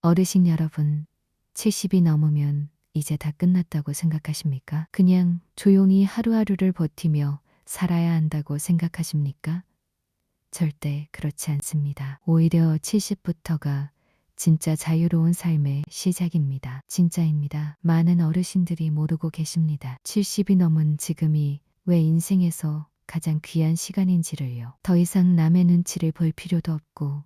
어르신 여러분, 70이 넘으면 이제 다 끝났다고 생각하십니까? 그냥 조용히 하루하루를 버티며 살아야 한다고 생각하십니까? 절대 그렇지 않습니다. 오히려 70부터가 진짜 자유로운 삶의 시작입니다. 진짜입니다. 많은 어르신들이 모르고 계십니다. 70이 넘은 지금이 왜 인생에서 가장 귀한 시간인지를요. 더 이상 남의 눈치를 볼 필요도 없고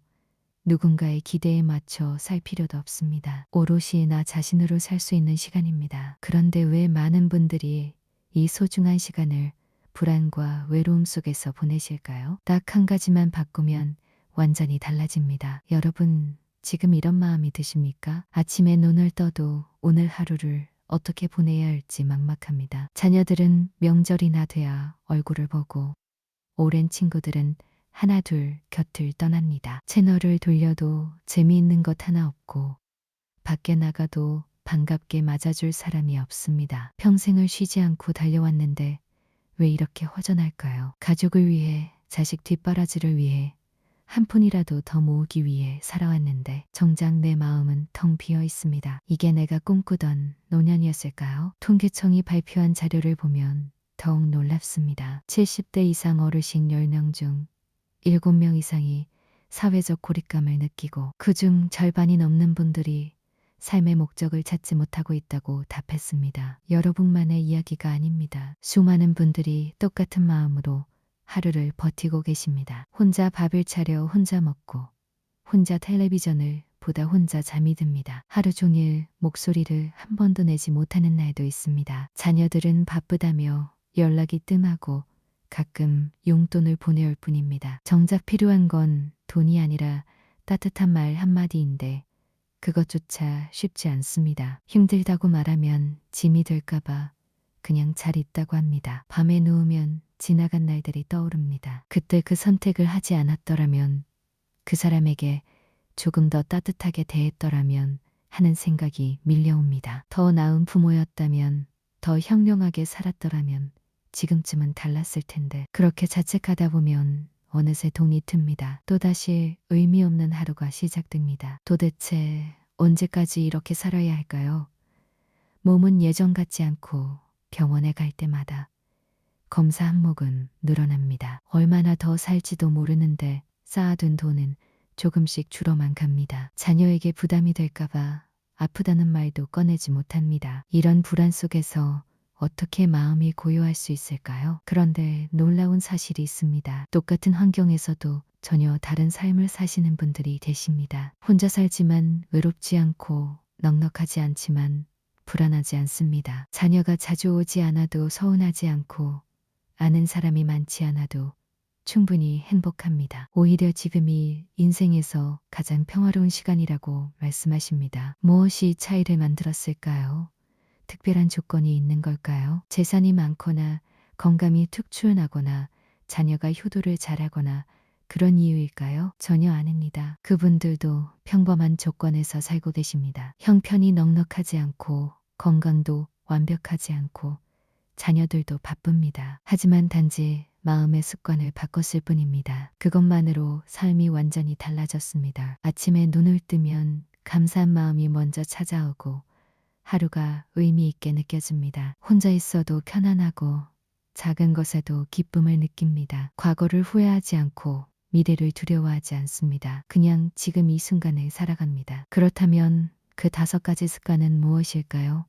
누군가의 기대에 맞춰 살 필요도 없습니다. 오롯이 나 자신으로 살 수 있는 시간입니다. 그런데 왜 많은 분들이 이 소중한 시간을 불안과 외로움 속에서 보내실까요? 딱 한 가지만 바꾸면 완전히 달라집니다. 여러분, 지금 이런 마음이 드십니까? 아침에 눈을 떠도 오늘 하루를 어떻게 보내야 할지 막막합니다. 자녀들은 명절이나 돼야 얼굴을 보고 오랜 친구들은 하나둘 곁을 떠납니다. 채널을 돌려도 재미있는 것 하나 없고 밖에 나가도 반갑게 맞아줄 사람이 없습니다. 평생을 쉬지 않고 달려왔는데 왜 이렇게 허전할까요? 가족을 위해, 자식 뒷바라지를 위해, 한 푼이라도 더 모으기 위해 살아왔는데 정작 내 마음은 텅 비어 있습니다. 이게 내가 꿈꾸던 노년이었을까요? 통계청이 발표한 자료를 보면 더욱 놀랍습니다. 70대 이상 어르신 10명 중 7명 이상이 사회적 고립감을 느끼고 그중 절반이 넘는 분들이 삶의 목적을 찾지 못하고 있다고 답했습니다. 여러분만의 이야기가 아닙니다. 수많은 분들이 똑같은 마음으로 하루를 버티고 계십니다. 혼자 밥을 차려 혼자 먹고 혼자 텔레비전을 보다 혼자 잠이 듭니다. 하루 종일 목소리를 한 번도 내지 못하는 날도 있습니다. 자녀들은 바쁘다며 연락이 뜸하고 가끔 용돈을 보내올 뿐입니다. 정작 필요한 건 돈이 아니라 따뜻한 말 한마디인데 그것조차 쉽지 않습니다. 힘들다고 말하면 짐이 될까봐 그냥 잘 있다고 합니다. 밤에 누우면 지나간 날들이 떠오릅니다. 그때 그 선택을 하지 않았더라면, 그 사람에게 조금 더 따뜻하게 대했더라면 하는 생각이 밀려옵니다. 더 나은 부모였다면, 더 현명하게 살았더라면 지금쯤은 달랐을 텐데 그렇게 자책하다 보면 어느새 돈이 틉니다. 또다시 의미 없는 하루가 시작됩니다. 도대체 언제까지 이렇게 살아야 할까요? 몸은 예전 같지 않고 병원에 갈 때마다 검사 항목은 늘어납니다. 얼마나 더 살지도 모르는데 쌓아둔 돈은 조금씩 줄어만 갑니다. 자녀에게 부담이 될까봐 아프다는 말도 꺼내지 못합니다. 이런 불안 속에서 어떻게 마음이 고요할 수 있을까요? 그런데 놀라운 사실이 있습니다. 똑같은 환경에서도 전혀 다른 삶을 사시는 분들이 계십니다. 혼자 살지만 외롭지 않고 넉넉하지 않지만 불안하지 않습니다. 자녀가 자주 오지 않아도 서운하지 않고 아는 사람이 많지 않아도 충분히 행복합니다. 오히려 지금이 인생에서 가장 평화로운 시간이라고 말씀하십니다. 무엇이 차이를 만들었을까요? 특별한 조건이 있는 걸까요? 재산이 많거나 건강이 특출나거나 자녀가 효도를 잘하거나 그런 이유일까요? 전혀 아닙니다. 그분들도 평범한 조건에서 살고 계십니다. 형편이 넉넉하지 않고 건강도 완벽하지 않고 자녀들도 바쁩니다. 하지만 단지 마음의 습관을 바꿨을 뿐입니다. 그것만으로 삶이 완전히 달라졌습니다. 아침에 눈을 뜨면 감사한 마음이 먼저 찾아오고 하루가 의미 있게 느껴집니다. 혼자 있어도 편안하고 작은 것에도 기쁨을 느낍니다. 과거를 후회하지 않고 미래를 두려워하지 않습니다. 그냥 지금 이 순간을 살아갑니다. 그렇다면 그 5가지 습관은 무엇일까요?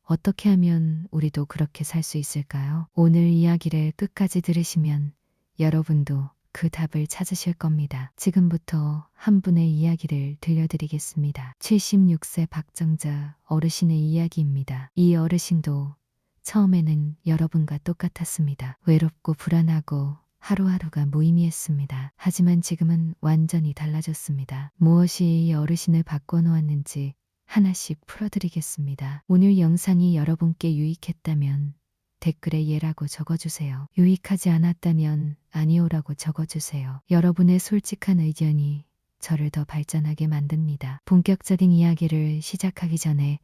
어떻게 하면 우리도 그렇게 살 수 있을까요? 오늘 이야기를 끝까지 들으시면 여러분도 그 답을 찾으실 겁니다. 지금부터 한 분의 이야기를 들려드리겠습니다. 76세 박정자 어르신의 이야기입니다. 이 어르신도 처음에는 여러분과 똑같았습니다. 외롭고 불안하고 하루하루가 무의미했습니다. 하지만 지금은 완전히 달라졌습니다. 무엇이 이 어르신을 바꿔놓았는지 하나씩 풀어드리겠습니다. 오늘 영상이 여러분께 유익했다면 댓글에 예라고 적어주세요. 유익하지 않았다면 아니오라고 적어주세요. 여러분의 솔직한 의견이 저를 더 발전하게 만듭니다. 본격적인 이야기를 시작하기 전에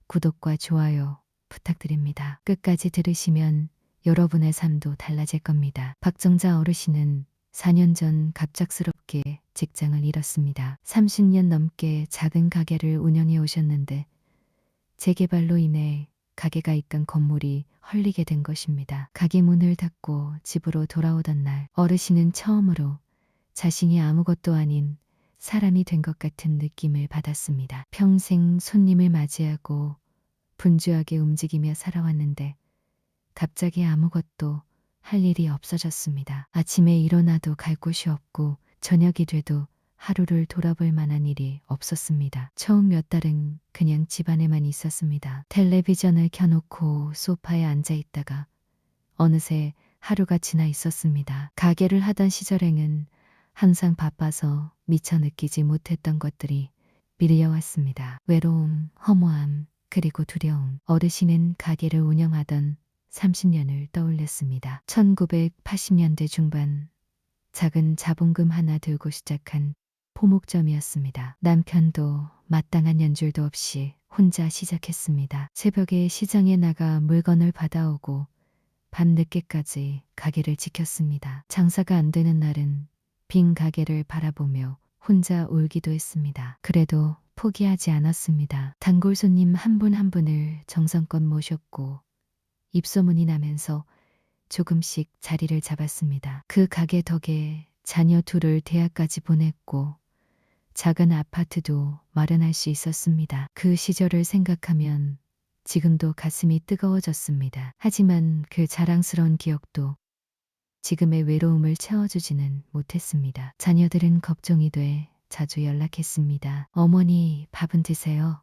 구독과 좋아요 부탁드립니다. 끝까지 들으시면 여러분의 삶도 달라질 겁니다. 박정자 어르신은 4년 전 갑작스럽게 직장을 잃었습니다. 30년 넘게 작은 가게를 운영해 오셨는데 재개발로 인해 가게가 있던 건물이 헐리게 된 것입니다. 가게 문을 닫고 집으로 돌아오던 날 어르신은 처음으로 자신이 아무것도 아닌 사람이 된 것 같은 느낌을 받았습니다. 평생 손님을 맞이하고 분주하게 움직이며 살아왔는데 갑자기 아무것도 할 일이 없어졌습니다. 아침에 일어나도 갈 곳이 없고 저녁이 돼도 하루를 돌아볼 만한 일이 없었습니다. 처음 몇 달은 그냥 집안에만 있었습니다. 텔레비전을 켜놓고 소파에 앉아 있다가 어느새 하루가 지나 있었습니다. 가게를 하던 시절에는 항상 바빠서 미처 느끼지 못했던 것들이 밀려왔습니다. 외로움, 허무함, 그리고 두려움. 어르신은 가게를 운영하던 30년을 떠올렸습니다. 1980년대 중반 작은 자본금 하나 들고 시작한 포목점이었습니다. 남편도 마땅한 연줄도 없이 혼자 시작했습니다. 새벽에 시장에 나가 물건을 받아오고 밤늦게까지 가게를 지켰습니다. 장사가 안 되는 날은 빈 가게를 바라보며 혼자 울기도 했습니다. 그래도 포기하지 않았습니다. 단골 손님 한 분 한 분을 정성껏 모셨고 입소문이 나면서 조금씩 자리를 잡았습니다. 그 가게 덕에 자녀 둘을 대학까지 보냈고 작은 아파트도 마련할 수 있었습니다. 그 시절을 생각하면 지금도 가슴이 뜨거워졌습니다. 하지만 그 자랑스러운 기억도 지금의 외로움을 채워주지는 못했습니다. 자녀들은 걱정이 돼 자주 연락했습니다. 어머니, 밥은 드세요.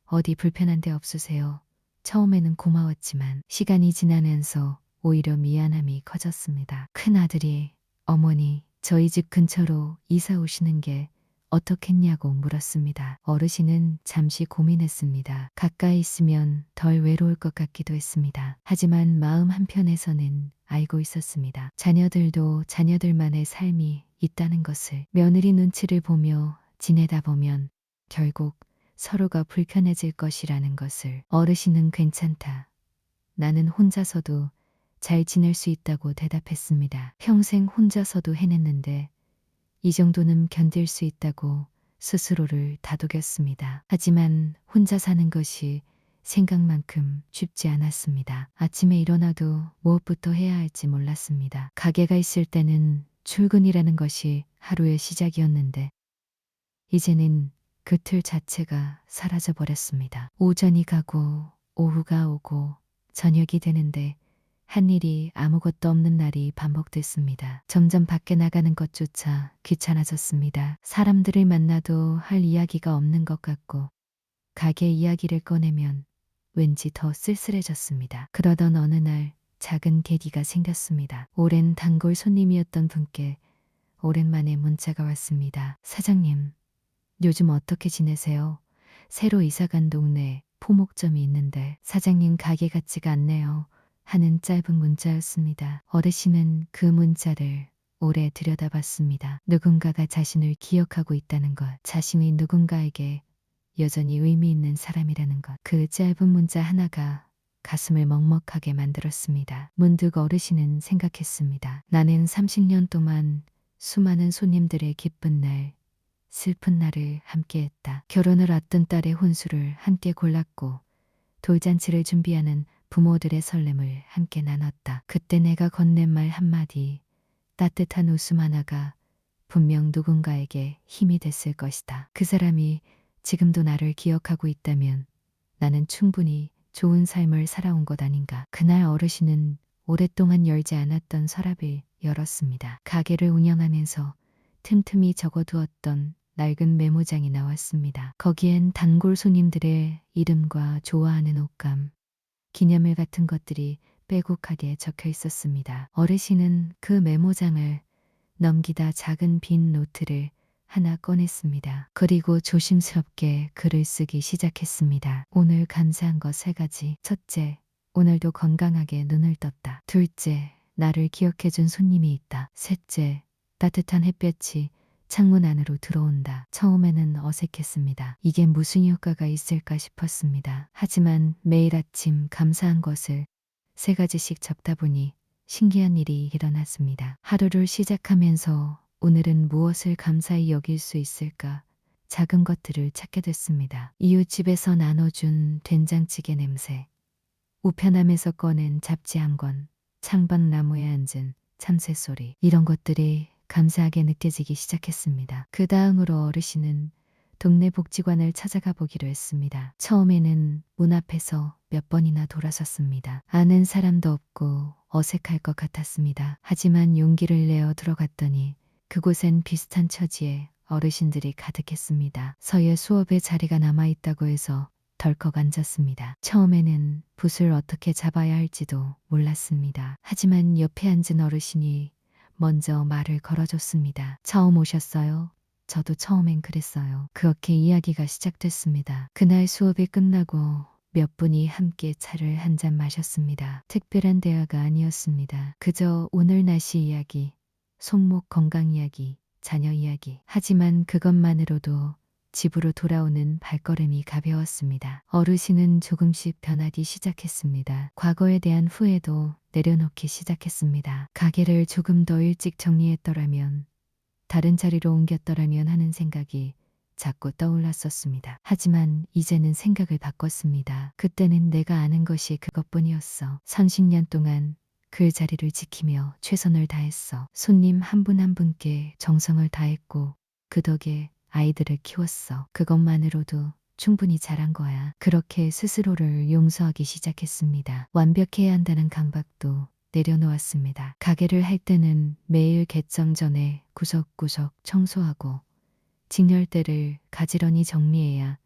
어디 불편한 데 없으세요. 처음에는 고마웠지만 시간이 지나면서 오히려 미안함이 커졌습니다. 큰아들이 어머니, 저희 집 근처로 이사 오시는 게 어떻겠냐고 물었습니다. 어르신은 잠시 고민했습니다. 가까이 있으면 덜 외로울 것 같기도 했습니다. 하지만 마음 한편에서는 알고 있었습니다. 자녀들도 자녀들만의 삶이 있다는 것을. 며느리 눈치를 보며 지내다 보면 결국 서로가 불편해질 것이라는 것을. 어르신은 괜찮다. 나는 혼자서도 잘 지낼 수 있다고 대답했습니다. 평생 혼자서도 해냈는데 이 정도는 견딜 수 있다고 스스로를 다독였습니다. 하지만 혼자 사는 것이 생각만큼 쉽지 않았습니다. 아침에 일어나도 무엇부터 해야 할지 몰랐습니다. 가게가 있을 때는 출근이라는 것이 하루의 시작이었는데 이제는 그 틀 자체가 사라져 버렸습니다. 오전이 가고 오후가 오고 저녁이 되는데 한 일이 아무것도 없는 날이 반복됐습니다. 점점 밖에 나가는 것조차 귀찮아졌습니다. 사람들을 만나도 할 이야기가 없는 것 같고 가게 이야기를 꺼내면 왠지 더 쓸쓸해졌습니다. 그러던 어느 날 작은 계기가 생겼습니다. 오랜 단골 손님이었던 분께 오랜만에 문자가 왔습니다. 사장님, 요즘 어떻게 지내세요? 새로 이사간 동네에 포목점이 있는데 사장님 가게 같지가 않네요. 하는 짧은 문자였습니다. 어르신은 그 문자를 오래 들여다봤습니다. 누군가가 자신을 기억하고 있다는 것, 자신이 누군가에게 여전히 의미 있는 사람이라는 것. 그 짧은 문자 하나가 가슴을 먹먹하게 만들었습니다. 문득 어르신은 생각했습니다. 나는 30년 동안 수많은 손님들의 기쁜 날, 슬픈 날을 함께했다. 결혼을 앞둔 딸의 혼수를 함께 골랐고 돌잔치를 준비하는 부모들의 설렘을 함께 나눴다. 그때 내가 건넨 말 한마디, 따뜻한 웃음 하나가 분명 누군가에게 힘이 됐을 것이다. 그 사람이 지금도 나를 기억하고 있다면 나는 충분히 좋은 삶을 살아온 것 아닌가. 그날 어르신은 오랫동안 열지 않았던 서랍을 열었습니다. 가게를 운영하면서 틈틈이 적어두었던 낡은 메모장이 나왔습니다. 거기엔 단골 손님들의 이름과 좋아하는 옷감, 기념일 같은 것들이 빼곡하게 적혀 있었습니다. 어르신은 그 메모장을 넘기다 작은 빈 노트를 하나 꺼냈습니다. 그리고 조심스럽게 글을 쓰기 시작했습니다. 오늘 감사한 것 3가지. 첫째, 오늘도 건강하게 눈을 떴다. 둘째, 나를 기억해준 손님이 있다. 셋째, 따뜻한 햇볕이 창문 안으로 들어온다. 처음에는 어색했습니다. 이게 무슨 효과가 있을까 싶었습니다. 하지만 매일 아침 감사한 것을 3가지씩 적다 보니 신기한 일이 일어났습니다. 하루를 시작하면서 오늘은 무엇을 감사히 여길 수 있을까? 작은 것들을 찾게 됐습니다. 이웃집에서 나눠준 된장찌개 냄새, 우편함에서 꺼낸 잡지 한 권, 창밖 나무에 앉은 참새 소리, 이런 것들이 감사하게 느껴지기 시작했습니다. 그 다음으로 어르신은 동네 복지관을 찾아가 보기로 했습니다. 처음에는 문 앞에서 몇 번이나 돌아섰습니다. 아는 사람도 없고 어색할 것 같았습니다. 하지만 용기를 내어 들어갔더니 그곳엔 비슷한 처지에 어르신들이 가득했습니다. 서예 수업에 자리가 남아있다고 해서 덜컥 앉았습니다. 처음에는 붓을 어떻게 잡아야 할지도 몰랐습니다. 하지만 옆에 앉은 어르신이 먼저 말을 걸어줬습니다. 처음 오셨어요? 저도 처음엔 그랬어요. 그렇게 이야기가 시작됐습니다. 그날 수업이 끝나고 몇 분이 함께 차를 한 잔 마셨습니다. 특별한 대화가 아니었습니다. 그저 오늘 날씨 이야기, 손목 건강 이야기, 자녀 이야기. 하지만 그것만으로도 집으로 돌아오는 발걸음이 가벼웠습니다. 어르신은 조금씩 변하기 시작했습니다. 과거에 대한 후회도 내려놓기 시작했습니다. 가게를 조금 더 일찍 정리했더라면, 다른 자리로 옮겼더라면 하는 생각이 자꾸 떠올랐었습니다. 하지만 이제는 생각을 바꿨습니다. 그때는 내가 아는 것이 그것뿐이었어. 30년 동안 그 자리를 지키며 최선을 다했어. 손님 한 분 한 분께 정성을 다했고 그 덕에 아이들을 키웠어. 그것만으로도 충분히 잘한 거야. 그렇게 스스로를 용서하기 시작했습니다. 완벽해야 한다는 강박도 내려놓았습니다. 가게를 할 때는 매일 개점 전에 구석구석 청소하고 직렬대를 가지런히 정리해야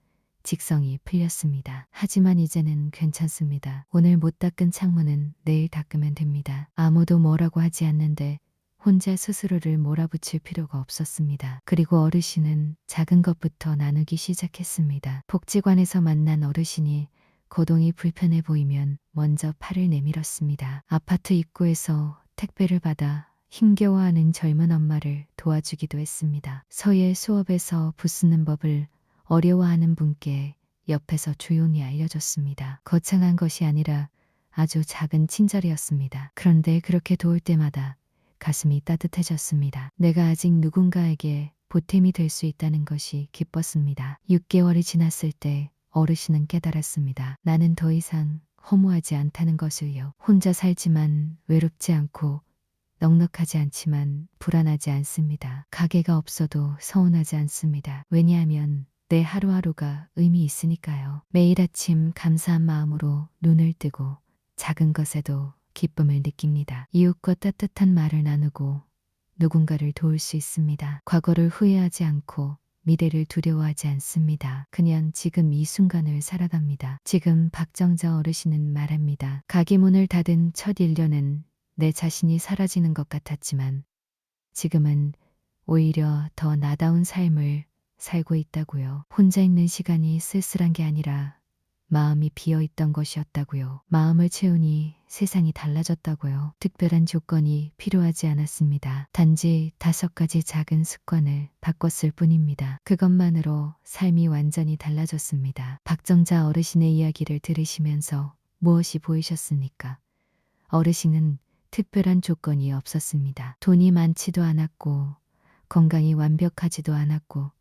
직성이 풀렸습니다. 하지만 이제는 괜찮습니다. 오늘 못 닦은 창문은 내일 닦으면 됩니다. 아무도 뭐라고 하지 않는데 혼자 스스로를 몰아붙일 필요가 없었습니다. 그리고 어르신은 작은 것부터 나누기 시작했습니다. 복지관에서 만난 어르신이 거동이 불편해 보이면 먼저 팔을 내밀었습니다. 아파트 입구에서 택배를 받아 힘겨워하는 젊은 엄마를 도와주기도 했습니다. 서예 수업에서 붓 쓰는 법을 어려워하는 분께 옆에서 조용히 알려줬습니다. 거창한 것이 아니라 아주 작은 친절이었습니다. 그런데 그렇게 도울 때마다 가슴이 따뜻해졌습니다. 내가 아직 누군가에게 보탬이 될 수 있다는 것이 기뻤습니다. 6개월이 지났을 때 어르신은 깨달았습니다. 나는 더 이상 허무하지 않다는 것을요. 혼자 살지만 외롭지 않고 넉넉하지 않지만 불안하지 않습니다. 가게가 없어도 서운하지 않습니다. 왜냐하면 내 하루하루가 의미 있으니까요. 매일 아침 감사한 마음으로 눈을 뜨고 작은 것에도 기쁨을 느낍니다. 이웃과 따뜻한 말을 나누고 누군가를 도울 수 있습니다. 과거를 후회하지 않고 미래를 두려워하지 않습니다. 그냥 지금 이 순간을 살아갑니다. 지금 박정자 어르신은 말합니다. 가게 문을 닫은 첫 1년은 내 자신이 사라지는 것 같았지만 지금은 오히려 더 나다운 삶을 살고 있다고요. 혼자 있는 시간이 쓸쓸한 게 아니라 마음이 비어있던 것이었다고요. 마음을 채우니 세상이 달라졌다고요. 특별한 조건이 필요하지 않았습니다. 단지 5가지 작은 습관을 바꿨을 뿐입니다. 그것만으로 삶이 완전히 달라졌습니다. 박정자 어르신의 이야기를 들으시면서 무엇이 보이셨습니까? 어르신은 특별한 조건이 없었습니다. 돈이 많지도 않았고 건강이 완벽하지도 않았고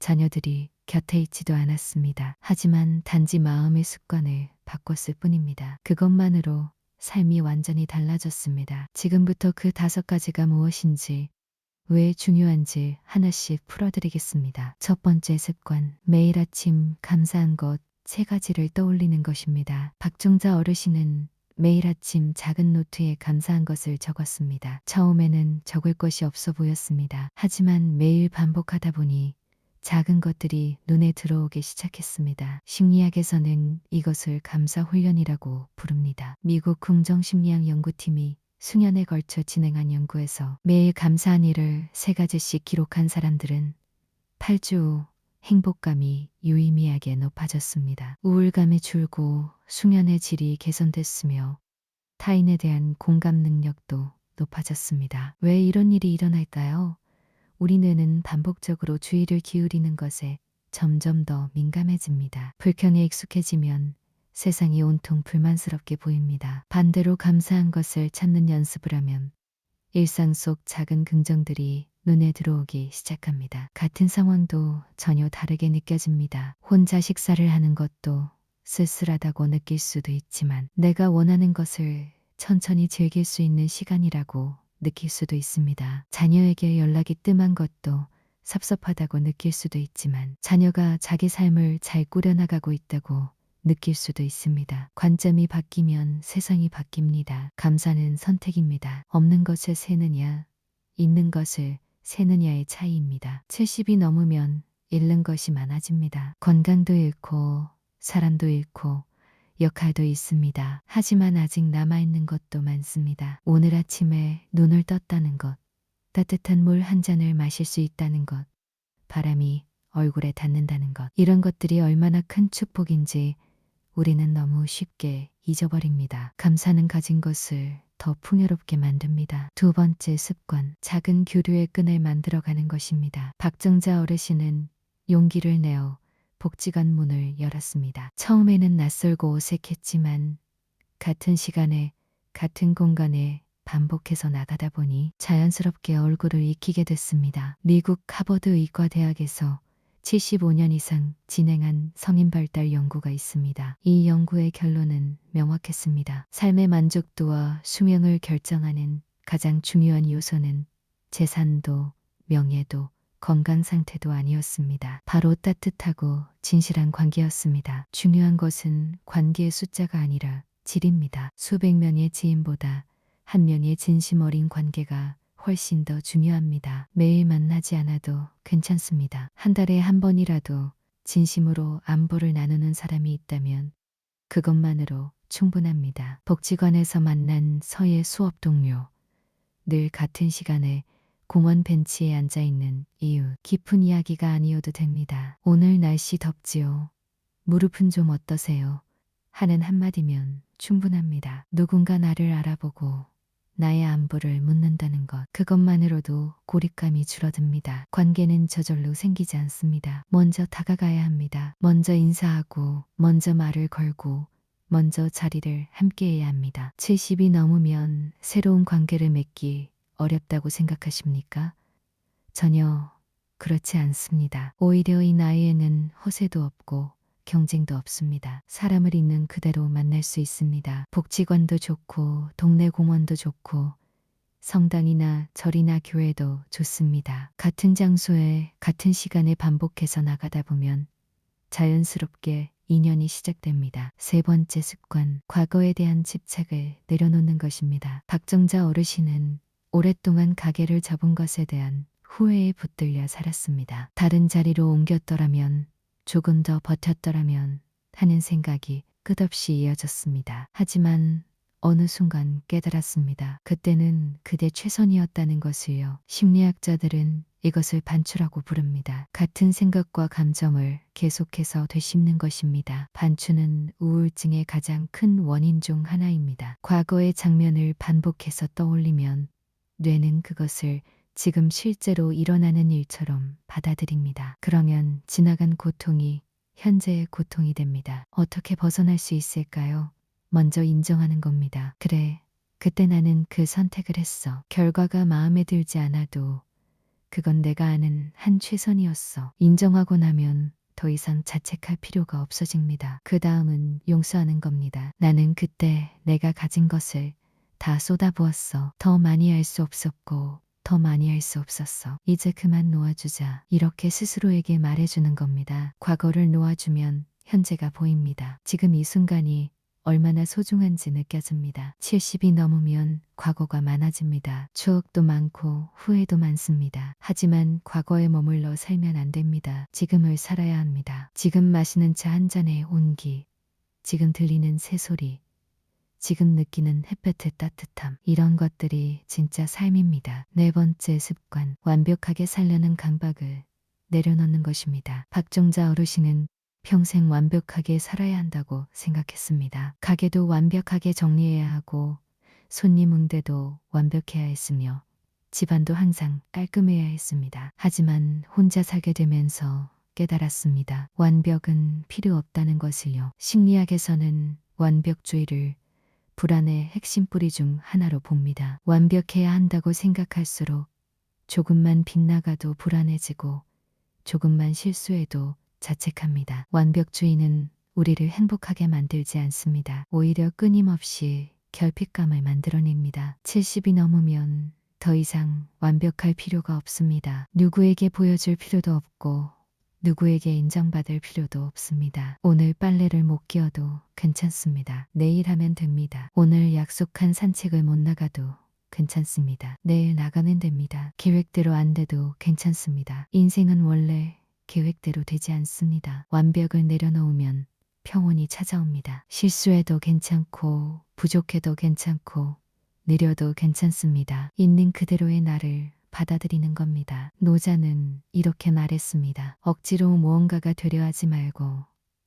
자녀들이 곁에 있지도 않았습니다. 하지만 단지 마음의 습관을 바꿨을 뿐입니다. 그것만으로 삶이 완전히 달라졌습니다. 지금부터 그 5가지가 무엇인지, 왜 중요한지 하나씩 풀어드리겠습니다. 첫 번째 습관, 매일 아침 감사한 것 3가지를 떠올리는 것입니다. 박정자 어르신은 매일 아침 작은 노트에 감사한 것을 적었습니다. 처음에는 적을 것이 없어 보였습니다. 하지만 매일 반복하다 보니 작은 것들이 눈에 들어오기 시작했습니다. 심리학에서는 이것을 감사 훈련이라고 부릅니다. 미국 긍정심리학 연구팀이 수년에 걸쳐 진행한 연구에서 매일 감사한 일을 3가지씩 기록한 사람들은 8주 후 행복감이 유의미하게 높아졌습니다. 우울감이 줄고 수면의 질이 개선됐으며 타인에 대한 공감 능력도 높아졌습니다. 왜 이런 일이 일어날까요? 우리 뇌는 반복적으로 주의를 기울이는 것에 점점 더 민감해집니다. 불평에 익숙해지면 세상이 온통 불만스럽게 보입니다. 반대로 감사한 것을 찾는 연습을 하면 일상 속 작은 긍정들이 눈에 들어오기 시작합니다. 같은 상황도 전혀 다르게 느껴집니다. 혼자 식사를 하는 것도 쓸쓸하다고 느낄 수도 있지만 내가 원하는 것을 천천히 즐길 수 있는 시간이라고 느낄 수도 있습니다. 자녀에게 연락이 뜸한 것도 섭섭하다고 느낄 수도 있지만 자녀가 자기 삶을 잘 꾸려나가고 있다고 느낄 수도 있습니다. 관점이 바뀌면 세상이 바뀝니다. 감사는 선택입니다. 없는 것을 세느냐, 있는 것을 세느냐의 차이입니다. 70이 넘으면 잃는 것이 많아집니다. 건강도 잃고 사람도 잃고 역할도 있습니다. 하지만 아직 남아있는 것도 많습니다. 오늘 아침에 눈을 떴다는 것, 따뜻한 물 한 잔을 마실 수 있다는 것, 바람이 얼굴에 닿는다는 것, 이런 것들이 얼마나 큰 축복인지 우리는 너무 쉽게 잊어버립니다. 감사는 가진 것을 더 풍요롭게 만듭니다. 두 번째 습관, 작은 교류의 끈을 만들어가는 것입니다. 박정자 어르신은 용기를 내어 복지관 문을 열었습니다. 처음에는 낯설고 어색했지만 같은 시간에 같은 공간에 반복해서 나가다 보니 자연스럽게 얼굴을 익히게 됐습니다. 미국 하버드 의과대학에서 75년 이상 진행한 성인 발달 연구가 있습니다. 이 연구의 결론은 명확했습니다. 삶의 만족도와 수명을 결정하는 가장 중요한 요소는 재산도, 명예도, 건강 상태도 아니었습니다. 바로 따뜻하고 진실한 관계였습니다. 중요한 것은 관계의 숫자가 아니라 질입니다. 수백 명의 지인보다 한 명의 진심 어린 관계가 훨씬 더 중요합니다. 매일 만나지 않아도 괜찮습니다. 한 달에 한 번이라도 진심으로 안부를 나누는 사람이 있다면 그것만으로 충분합니다. 복지관에서 만난 서예 수업 동료, 늘 같은 시간에 공원 벤치에 앉아있는 이유, 깊은 이야기가 아니어도 됩니다. 오늘 날씨 덥지요? 무릎은 좀 어떠세요? 하는 한마디면 충분합니다. 누군가 나를 알아보고 나의 안부를 묻는다는 것, 그것만으로도 고립감이 줄어듭니다. 관계는 저절로 생기지 않습니다. 먼저 다가가야 합니다. 먼저 인사하고, 먼저 말을 걸고, 먼저 자리를 함께해야 합니다. 70이 넘으면 새로운 관계를 맺기 어렵다고 생각하십니까? 전혀 그렇지 않습니다. 오히려 이 나이에는 허세도 없고 경쟁도 없습니다. 사람을 있는 그대로 만날 수 있습니다. 복지관도 좋고 동네 공원도 좋고 성당이나 절이나 교회도 좋습니다. 같은 장소에 같은 시간에 반복해서 나가다 보면 자연스럽게 인연이 시작됩니다. 세 번째 습관, 과거에 대한 집착을 내려놓는 것입니다. 박정자 어르신은 오랫동안 가게를 접은 것에 대한 후회에 붙들려 살았습니다. 다른 자리로 옮겼더라면, 조금 더 버텼더라면 하는 생각이 끝없이 이어졌습니다. 하지만 어느 순간 깨달았습니다. 그때는 그대 최선이었다는 것을요. 심리학자들은 이것을 반추라고 부릅니다. 같은 생각과 감정을 계속해서 되씹는 것입니다. 반추는 우울증의 가장 큰 원인 중 하나입니다. 과거의 장면을 반복해서 떠올리면 뇌는 그것을 지금 실제로 일어나는 일처럼 받아들입니다. 그러면 지나간 고통이 현재의 고통이 됩니다. 어떻게 벗어날 수 있을까요? 먼저 인정하는 겁니다. 그래, 그때 나는 그 선택을 했어. 결과가 마음에 들지 않아도 그건 내가 아는 한 최선이었어. 인정하고 나면 더 이상 자책할 필요가 없어집니다. 그 다음은 용서하는 겁니다. 나는 그때 내가 가진 것을 다 쏟아부었어. 더 많이 할 수 없었고 더 많이 할 수 없었어. 이제 그만 놓아주자. 이렇게 스스로에게 말해주는 겁니다. 과거를 놓아주면 현재가 보입니다. 지금 이 순간이 얼마나 소중한지 느껴집니다. 70이 넘으면 과거가 많아집니다. 추억도 많고 후회도 많습니다. 하지만 과거에 머물러 살면 안 됩니다. 지금을 살아야 합니다. 지금 마시는 차 한 잔의 온기, 지금 들리는 새소리, 지금 느끼는 햇볕의 따뜻함, 이런 것들이 진짜 삶입니다. 네 번째 습관, 완벽하게 살려는 강박을 내려놓는 것입니다. 박정자 어르신은 평생 완벽하게 살아야 한다고 생각했습니다. 가게도 완벽하게 정리해야 하고 손님 응대도 완벽해야 했으며 집안도 항상 깔끔해야 했습니다. 하지만 혼자 살게 되면서 깨달았습니다. 완벽은 필요 없다는 것을요. 심리학에서는 완벽주의를 불안의 핵심 뿌리 중 하나로 봅니다. 완벽해야 한다고 생각할수록 조금만 빗나가도 불안해지고 조금만 실수해도 자책합니다. 완벽주의는 우리를 행복하게 만들지 않습니다. 오히려 끊임없이 결핍감을 만들어냅니다. 70이 넘으면 더 이상 완벽할 필요가 없습니다. 누구에게 보여줄 필요도 없고 누구에게 인정받을 필요도 없습니다. 오늘 빨래를 못 개어도 괜찮습니다. 내일 하면 됩니다. 오늘 약속한 산책을 못 나가도 괜찮습니다. 내일 나가면 됩니다. 계획대로 안 돼도 괜찮습니다. 인생은 원래 계획대로 되지 않습니다. 완벽을 내려놓으면 평온이 찾아옵니다. 실수해도 괜찮고 부족해도 괜찮고 느려도 괜찮습니다. 있는 그대로의 나를 받아들이는 겁니다. 노자는 이렇게 말했습니다. 억지로 무언가가 되려 하지 말고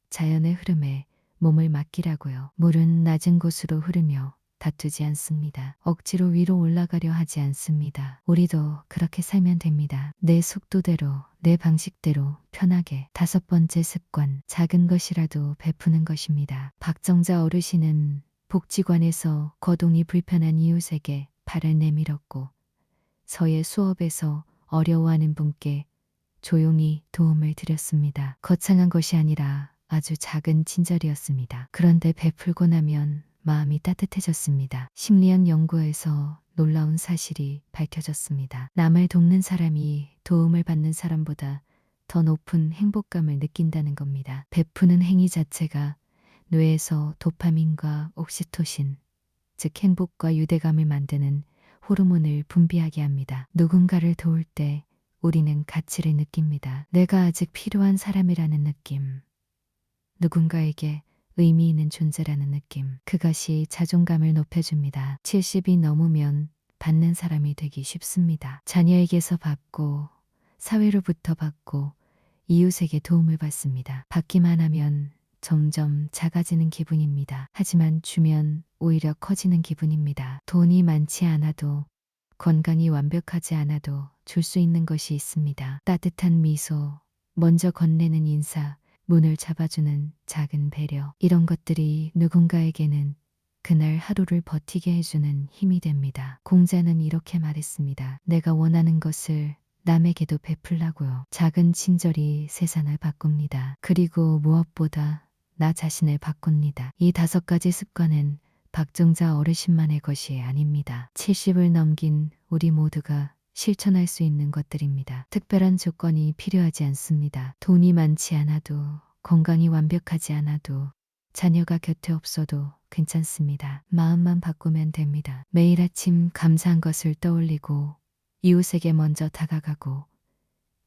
자연의 흐름에 몸을 맡기라고요. 물은 낮은 곳으로 흐르며 다투지 않습니다. 억지로 위로 올라가려 하지 않습니다. 우리도 그렇게 살면 됩니다. 내 속도대로, 내 방식대로 편하게. 5번째 습관, 작은 것이라도 베푸는 것입니다. 박정자 어르신은 복지관에서 거동이 불편한 이웃에게 발을 내밀었고 서예 수업에서 어려워하는 분께 조용히 도움을 드렸습니다. 거창한 것이 아니라 아주 작은 친절이었습니다. 그런데 베풀고 나면 마음이 따뜻해졌습니다. 심리학 연구에서 놀라운 사실이 밝혀졌습니다. 남을 돕는 사람이 도움을 받는 사람보다 더 높은 행복감을 느낀다는 겁니다. 베푸는 행위 자체가 뇌에서 도파민과 옥시토신, 즉 행복과 유대감을 만드는 호르몬을 분비하게 합니다. 누군가를 도울 때 우리는 가치를 느낍니다. 내가 아직 필요한 사람이라는 느낌. 누군가에게 의미 있는 존재라는 느낌. 그것이 자존감을 높여줍니다. 70이 넘으면 받는 사람이 되기 쉽습니다. 자녀에게서 받고 사회로부터 받고 이웃에게 도움을 받습니다. 받기만 하면 점점 작아지는 기분입니다. 하지만 주면 오히려 커지는 기분입니다. 돈이 많지 않아도 건강이 완벽하지 않아도 줄 수 있는 것이 있습니다. 따뜻한 미소, 먼저 건네는 인사, 문을 잡아주는 작은 배려. 이런 것들이 누군가에게는 그날 하루를 버티게 해주는 힘이 됩니다. 공자는 이렇게 말했습니다. 내가 원하는 것을 남에게도 베풀라고요. 작은 친절이 세상을 바꿉니다. 그리고 무엇보다 나 자신을 바꿉니다. 이 5가지 습관은 박정자 어르신만의 것이 아닙니다. 70을 넘긴 우리 모두가 실천할 수 있는 것들입니다. 특별한 조건이 필요하지 않습니다. 돈이 많지 않아도, 건강이 완벽하지 않아도, 자녀가 곁에 없어도 괜찮습니다. 마음만 바꾸면 됩니다. 매일 아침 감사한 것을 떠올리고 이웃에게 먼저 다가가고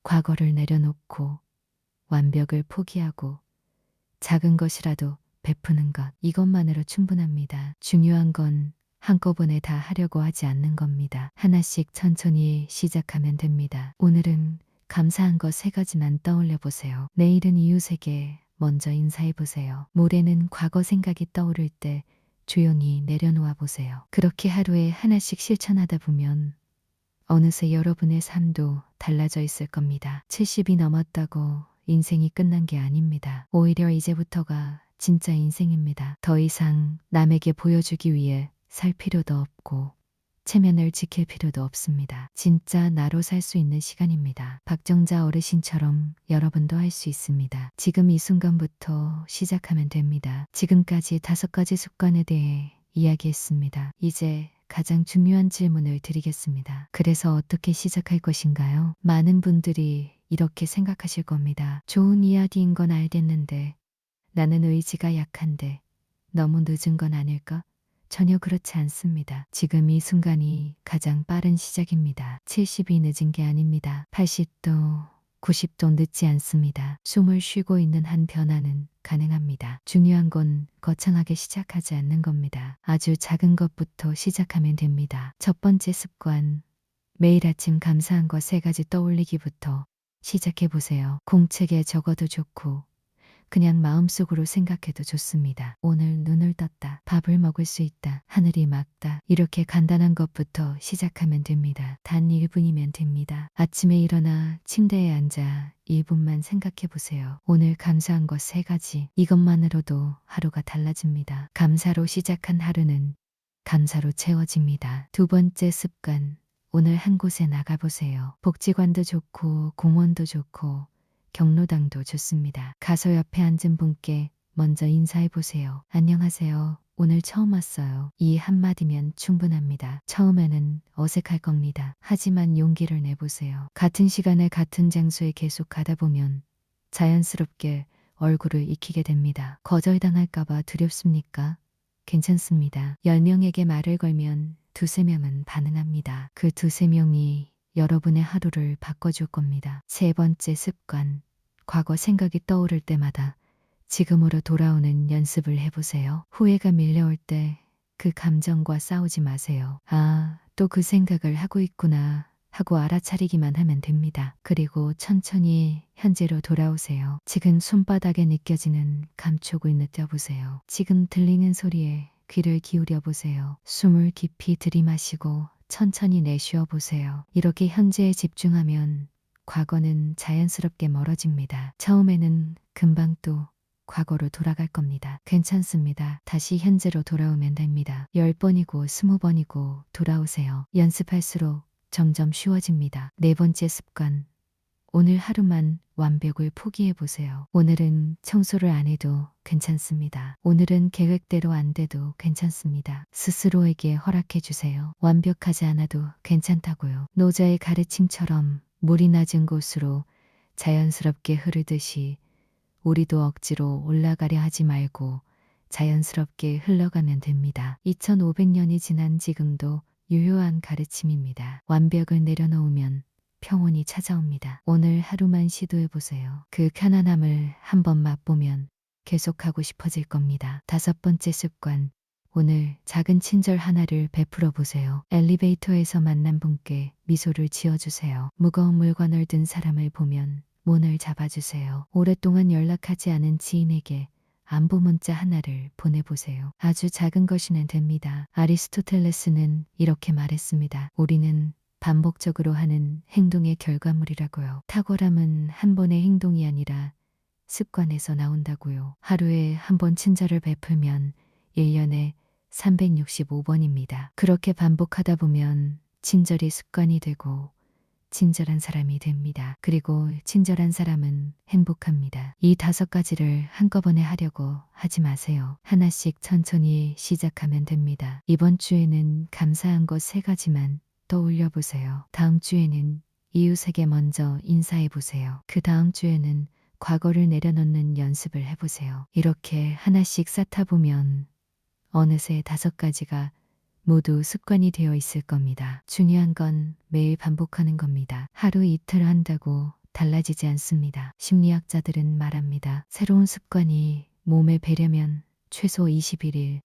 과거를 내려놓고 완벽을 포기하고 작은 것이라도 베푸는 것, 이것만으로 충분합니다. 중요한 건 한꺼번에 다 하려고 하지 않는 겁니다. 하나씩 천천히 시작하면 됩니다. 오늘은 감사한 것 3가지만 떠올려 보세요. 내일은 이웃에게 먼저 인사해 보세요. 모레는 과거 생각이 떠오를 때 조용히 내려놓아 보세요. 그렇게 하루에 하나씩 실천하다 보면 어느새 여러분의 삶도 달라져 있을 겁니다. 70이 넘었다고 인생이 끝난 게 아닙니다. 오히려 이제부터가 진짜 인생입니다. 더 이상 남에게 보여주기 위해 살 필요도 없고 체면을 지킬 필요도 없습니다. 진짜 나로 살 수 있는 시간입니다. 박정자 어르신처럼 여러분도 할 수 있습니다. 지금 이 순간부터 시작하면 됩니다. 지금까지 5가지 습관에 대해 이야기했습니다. 이제 가장 중요한 질문을 드리겠습니다. 그래서 어떻게 시작할 것인가요? 많은 분들이 이렇게 생각하실 겁니다. 좋은 이야기인 건 알겠는데 나는 의지가 약한데 너무 늦은 건 아닐까? 전혀 그렇지 않습니다. 지금 이 순간이 가장 빠른 시작입니다. 70이 늦은 게 아닙니다. 80도, 90도 늦지 않습니다. 숨을 쉬고 있는 한 변화는 가능합니다. 중요한 건 거창하게 시작하지 않는 겁니다. 아주 작은 것부터 시작하면 됩니다. 1번째 습관, 매일 아침 감사한 것 3가지 떠올리기부터 시작해 보세요. 공책에 적어도 좋고 그냥 마음속으로 생각해도 좋습니다. 오늘 눈을 떴다. 밥을 먹을 수 있다. 하늘이 맑다. 이렇게 간단한 것부터 시작하면 됩니다. 단 1분이면 됩니다. 아침에 일어나 침대에 앉아 1분만 생각해 보세요. 오늘 감사한 것 3가지. 이것만으로도 하루가 달라집니다. 감사로 시작한 하루는 감사로 채워집니다. 2번째 습관, 오늘 한 곳에 나가보세요. 복지관도 좋고 공원도 좋고 경로당도 좋습니다. 가서 옆에 앉은 분께 먼저 인사해보세요. 안녕하세요. 오늘 처음 왔어요. 이 한마디면 충분합니다. 처음에는 어색할 겁니다. 하지만 용기를 내보세요. 같은 시간에 같은 장소에 계속 가다 보면 자연스럽게 얼굴을 익히게 됩니다. 거절당할까봐 두렵습니까? 괜찮습니다. 10명에게 말을 걸면 두세 명은 반응합니다. 그 두세 명이 여러분의 하루를 바꿔줄 겁니다. 세 번째 습관. 과거 생각이 떠오를 때마다 지금으로 돌아오는 연습을 해보세요. 후회가 밀려올 때 그 감정과 싸우지 마세요. 아, 또 그 생각을 하고 있구나 하고 알아차리기만 하면 됩니다. 그리고 천천히 현재로 돌아오세요. 지금 손바닥에 느껴지는 감촉을 느껴보세요. 지금 들리는 소리에 귀를 기울여 보세요. 숨을 깊이 들이마시고 천천히 내쉬어 보세요. 이렇게 현재에 집중하면 과거는 자연스럽게 멀어집니다. 처음에는 금방 또 과거로 돌아갈 겁니다. 괜찮습니다. 다시 현재로 돌아오면 됩니다. 10번이고 20번이고 돌아오세요. 연습할수록 점점 쉬워집니다. 네 번째 습관. 오늘 하루만 완벽을 포기해 보세요. 오늘은 청소를 안 해도 괜찮습니다. 오늘은 계획대로 안 돼도 괜찮습니다. 스스로에게 허락해 주세요. 완벽하지 않아도 괜찮다고요. 노자의 가르침처럼 물이 낮은 곳으로 자연스럽게 흐르듯이 우리도 억지로 올라가려 하지 말고 자연스럽게 흘러가면 됩니다. 2500년이 지난 지금도 유효한 가르침입니다. 완벽을 내려놓으면 평온이 찾아옵니다. 오늘 하루만 시도해보세요. 그 편안함을 한번 맛보면 계속하고 싶어질 겁니다. 다섯 번째 습관. 오늘 작은 친절 하나를 베풀어 보세요. 엘리베이터에서 만난 분께 미소를 지어주세요. 무거운 물건을 든 사람을 보면 문을 잡아주세요. 오랫동안 연락하지 않은 지인에게 안부 문자 하나를 보내보세요. 아주 작은 것이면 됩니다. 아리스토텔레스는 이렇게 말했습니다. 우리는 반복적으로 하는 행동의 결과물이라고요. 탁월함은 한 번의 행동이 아니라 습관에서 나온다고요. 하루에 한 번 친절을 베풀면 1년에 365번입니다. 그렇게 반복하다 보면 친절이 습관이 되고 친절한 사람이 됩니다. 그리고 친절한 사람은 행복합니다. 이 5가지를 한꺼번에 하려고 하지 마세요. 하나씩 천천히 시작하면 됩니다. 이번 주에는 감사한 것 3가지만 떠올려 보세요. 다음 주에는 이웃에게 먼저 인사해 보세요. 그 다음 주에는 과거를 내려놓는 연습을 해보세요. 이렇게 하나씩 쌓다 보면 어느새 5가지가 모두 습관이 되어 있을 겁니다. 중요한 건 매일 반복하는 겁니다. 하루 이틀 한다고 달라지지 않습니다. 심리학자들은 말합니다. 새로운 습관이 몸에 배려면 최소 21일,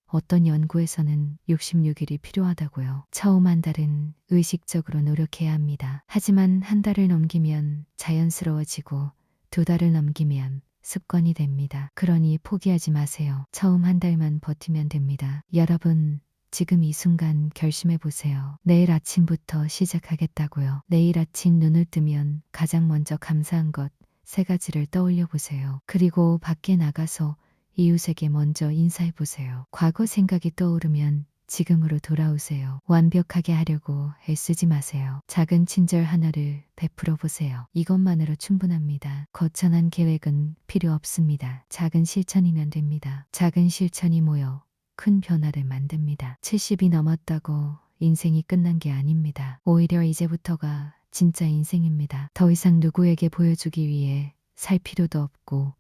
어떤 연구에서는 66일이 필요하다고요. 처음 한 달은 의식적으로 노력해야 합니다. 하지만 한 달을 넘기면 자연스러워지고 2달을 넘기면 습관이 됩니다. 그러니 포기하지 마세요. 처음 한 달만 버티면 됩니다. 여러분, 지금 이 순간 결심해 보세요. 내일 아침부터 시작하겠다고요. 내일 아침 눈을 뜨면 가장 먼저 감사한 것 3가지를 떠올려 보세요. 그리고 밖에 나가서 이웃에게 먼저 인사해 보세요. 과거 생각이 떠오르면 지금으로 돌아오세요. 완벽하게 하려고 애쓰지 마세요. 작은 친절 하나를 베풀어 보세요. 이것만으로 충분합니다. 거창한 계획은 필요 없습니다. 작은 실천이면 됩니다. 작은 실천이 모여 큰 변화를 만듭니다. 70이 넘었다고 인생이 끝난 게 아닙니다. 오히려 이제부터가 진짜 인생입니다. 더 이상 누구에게 보여주기 위해 살 필요도 없고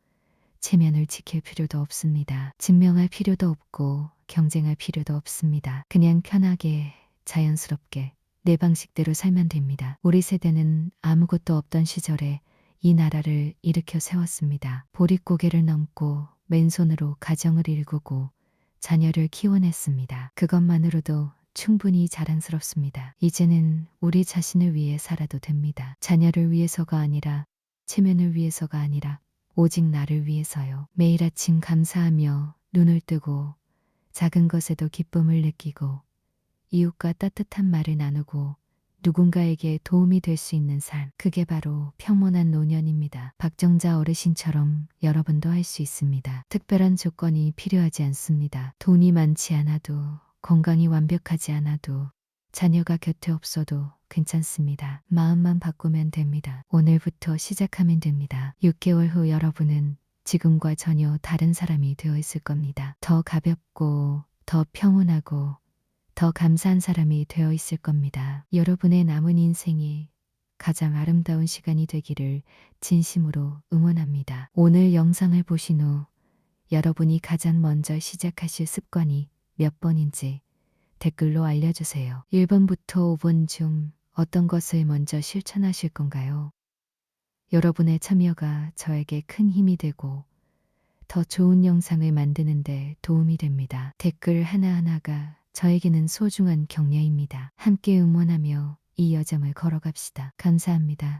체면을 지킬 필요도 없습니다. 증명할 필요도 없고 경쟁할 필요도 없습니다. 그냥 편하게 자연스럽게 내 방식대로 살면 됩니다. 우리 세대는 아무것도 없던 시절에 이 나라를 일으켜 세웠습니다. 보릿고개를 넘고 맨손으로 가정을 일구고 자녀를 키워냈습니다. 그것만으로도 충분히 자랑스럽습니다. 이제는 우리 자신을 위해 살아도 됩니다. 자녀를 위해서가 아니라 체면을 위해서가 아니라 오직 나를 위해서요. 매일 아침 감사하며 눈을 뜨고 작은 것에도 기쁨을 느끼고 이웃과 따뜻한 말을 나누고 누군가에게 도움이 될 수 있는 삶, 그게 바로 평온한 노년입니다. 박정자 어르신처럼 여러분도 할 수 있습니다. 특별한 조건이 필요하지 않습니다. 돈이 많지 않아도, 건강이 완벽하지 않아도, 자녀가 곁에 없어도 괜찮습니다. 마음만 바꾸면 됩니다. 오늘부터 시작하면 됩니다. 6개월 후 여러분은 지금과 전혀 다른 사람이 되어 있을 겁니다. 더 가볍고, 더 평온하고, 더 감사한 사람이 되어 있을 겁니다. 여러분의 남은 인생이 가장 아름다운 시간이 되기를 진심으로 응원합니다. 오늘 영상을 보신 후 여러분이 가장 먼저 시작하실 습관이 몇 번인지 댓글로 알려주세요. 1번부터 5번 중 어떤 것을 먼저 실천하실 건가요? 여러분의 참여가 저에게 큰 힘이 되고 더 좋은 영상을 만드는데 도움이 됩니다. 댓글 하나하나가 저에게는 소중한 격려입니다. 함께 응원하며 이 여정을 걸어갑시다. 감사합니다.